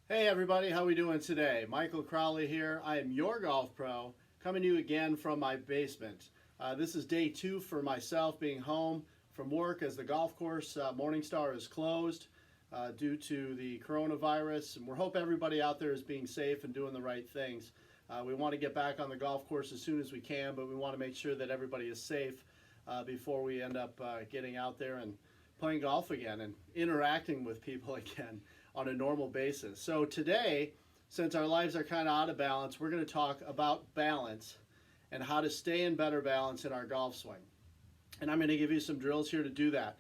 Hey everybody, how we doing today? Michael Crowley here. I am your golf pro, coming to you again from my basement. This is day 2 for myself being home from work as the golf course Morningstar is closed due to the coronavirus. And we hope everybody out there is being safe and doing the right things. We want to get back on the golf course as soon as we can, but we want to make sure that everybody is safe before we end up getting out there and playing golf again and interacting with people again on a normal basis. So today, since our lives are kind of out of balance, we're going to talk about balance and how to stay in better balance in our golf swing. And I'm going to give you some drills here to do that.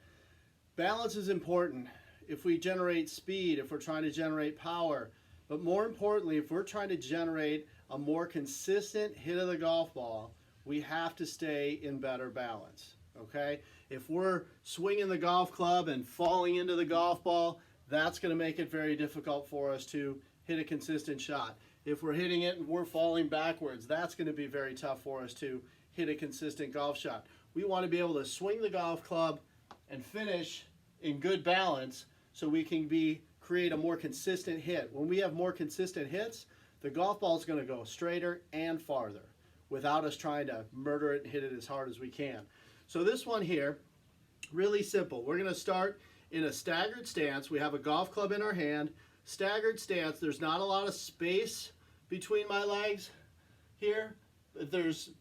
Balance is important if we generate speed, if we're trying to generate power, but more importantly, if we're trying to generate a more consistent hit of the golf ball, we have to stay in better balance, okay? If we're swinging the golf club and falling into the golf ball, that's going to make it very difficult for us to hit a consistent shot. If we're hitting it and we're falling backwards, that's going to be very tough for us to hit a consistent golf shot. We want to be able to swing the golf club and finish in good balance so we can create a more consistent hit. When we have more consistent hits, the golf ball is going to go straighter and farther without us trying to murder it and hit it as hard as we can. So this one here, really simple. We're going to start in a staggered stance. We have a golf club in our hand. Staggered stance, there's not a lot of space between my legs here.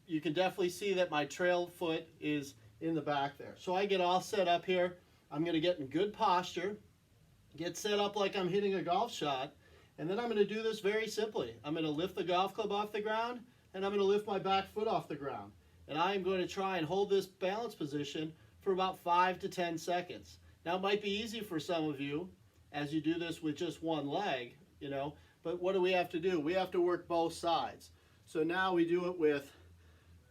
You can definitely see that my trail foot is in the back there. So I get all set up here. I'm going to get in good posture, get set up like I'm hitting a golf shot, and then I'm going to do this very simply. I'm going to lift the golf club off the ground, and I'm going to lift my back foot off the ground. And I'm going to try and hold this balance position for about 5 to 10 seconds. Now, it might be easy for some of you as you do this with just one leg, but what do we have to do? We have to work both sides. So now we do it with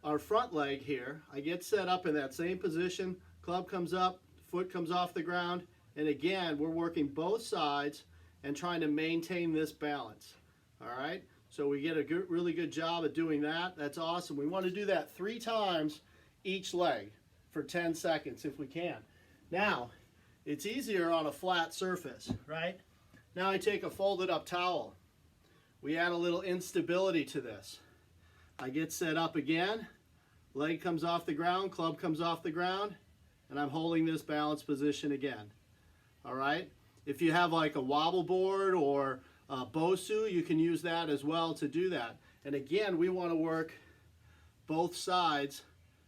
our front leg here. I get set up in that same position, club comes up, foot comes off the ground, and again, we're working both sides and trying to maintain this balance, all right? So we get a really good job at doing that. That's awesome. We want to do that 3 times each leg for 10 seconds if we can. Now, it's easier on a flat surface, right? Now I take a folded up towel. We add a little instability to this. I get set up again, leg comes off the ground, club comes off the ground, and I'm holding this balanced position again, all right? If you have like a wobble board or a Bosu, you can use that as well to do that. And again, we want to work both sides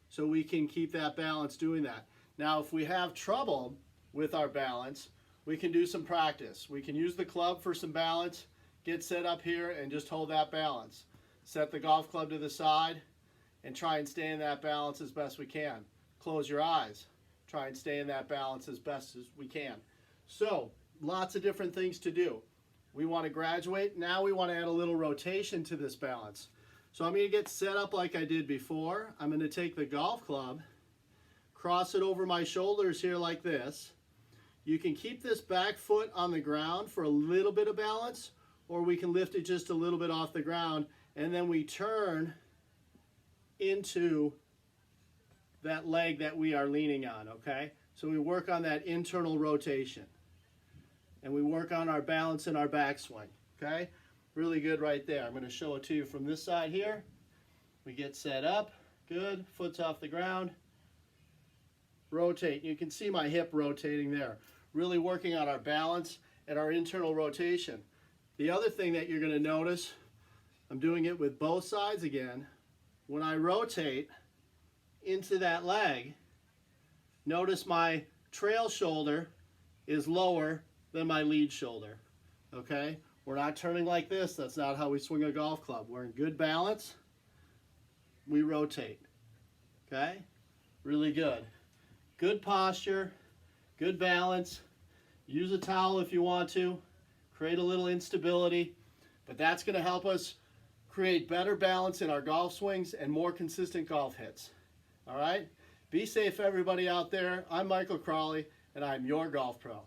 so we can keep that balance doing that. Now, if we have trouble with our balance, we can do some practice. We can use the club for some balance, get set up here and just hold that balance. Set the golf club to the side and try and stay in that balance as best we can. Close your eyes. Try and stay in that balance as best as we can. So, lots of different things to do. We want to graduate. Now we want to add a little rotation to this balance. So I'm going to get set up like I did before. I'm going to take the golf club, cross it over my shoulders here like this. You can keep this back foot on the ground for a little bit of balance, or we can lift it just a little bit off the ground, and then we turn into that leg that we are leaning on, okay? So we work on that internal rotation, and we work on our balance in our backswing, okay? Really good right there. I'm going to show it to you from this side here. We get set up, good, foot's off the ground, rotate. You can see my hip rotating there. Really working on our balance and our internal rotation. The other thing that you're going to notice, I'm doing it with both sides again. When I rotate into that leg, notice my trail shoulder is lower than my lead shoulder, okay? We're not turning like this. That's not how we swing a golf club. We're in good balance. We rotate, okay? Really good. Good posture, good balance. Use a towel if you want to. Create a little instability, but that's going to help us create better balance in our golf swings and more consistent golf hits. All right? Be safe, everybody out there. I'm Michael Crowley, and I'm your golf pro.